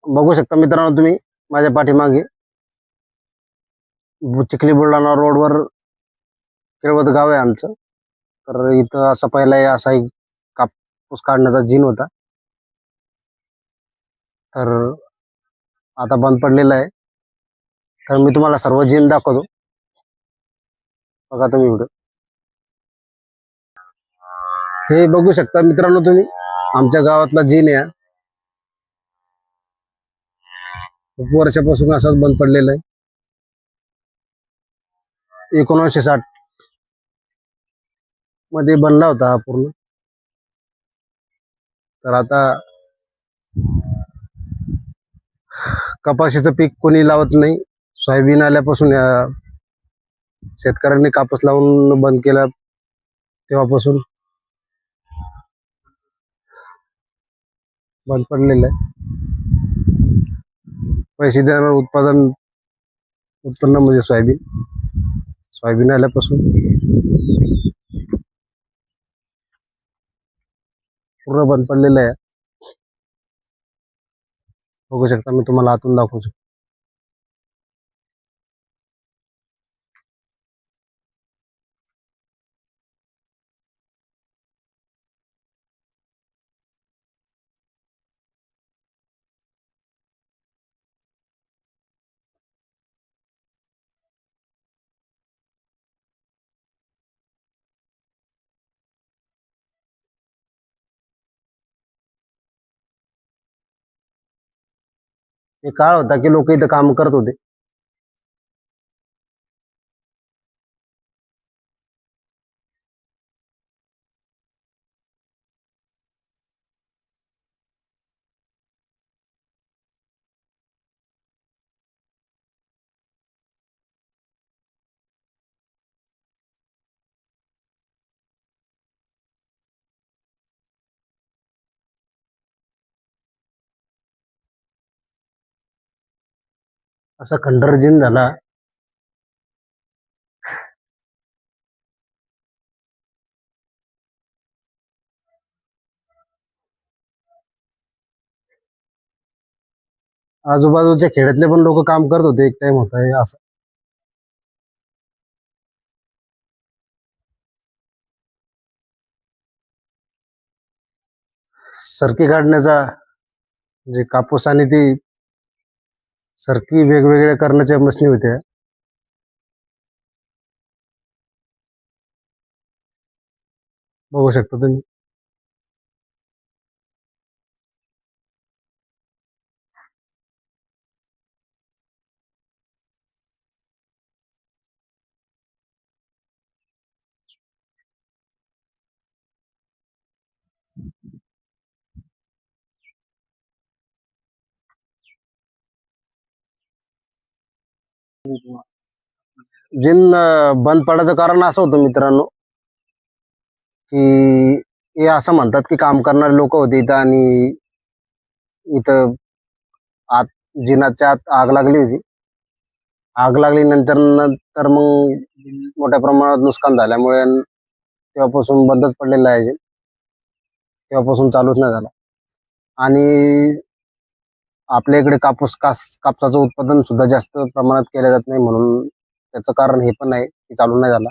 बघू शकता मित्रांनो तुम्ही माझ्या पाठीमागे चिखली बुलढाणा रोडवर केळवद गाव आहे आमचं. तर इथं असा पहिला असा एक कापूस काढण्याचा जिन होता, तर आता बंद पडलेला आहे. तर मी तुम्हाला सर्व जिन दाखवतो, बघा तुम्ही व्हिडिओ. हे बघू शकता मित्रांनो तुम्ही आमच्या गावातला जिन आहे. खूप वर्षापासून असाच बंद पडलेला आहे. 1960 मध्ये बनला होता हा पूर्ण. तर आता कपाशीचं पीक कोणी लावत नाही. सोयाबीन आल्यापासून शेतकऱ्यांनी कापूस लावून बंद केला, तेव्हापासून बंद पडलेलं आहे. पैसे देणारं उत्पन्न म्हणजे सोयाबीन आल्यापासून पूर्ण बंद पडलेलं आहे. बघू शकता, मी तुम्हाला आतून दाखवू शकतो. हे काळ होता की लोक इथं काम करत होते. असा खंडर जिन झाला. आजूबाजूच्या खेड्यातले पण लोक काम करत होते, एक टाइम होता हे असं. सरकी काढण्याचा जे कापूस आणि ती सरकी वेगवेगळ्या करण्याच्या मशनी होत्या. बघू शकता तुम्ही. जिन बंद पडायचं कारण असं होतं मित्रांनो, की हे असं म्हणतात की काम करणारे लोक होते इथं, आणि इथं आत जिनाच्या आत आग लागली होती. आग लागल्यानंतर नंतर मग मोठ्या प्रमाणात नुकसान झाल्यामुळे तेव्हापासून बंदच पडलेलं आहे जिन. तेव्हापासून चालूच नाही झाला. आणि आपल्या इकडे कापसाचं उत्पादन सुद्धा जास्त प्रमाणात केलं जात नाही, म्हणून त्याचं कारण हे पण आहे की चालू नाही झाला.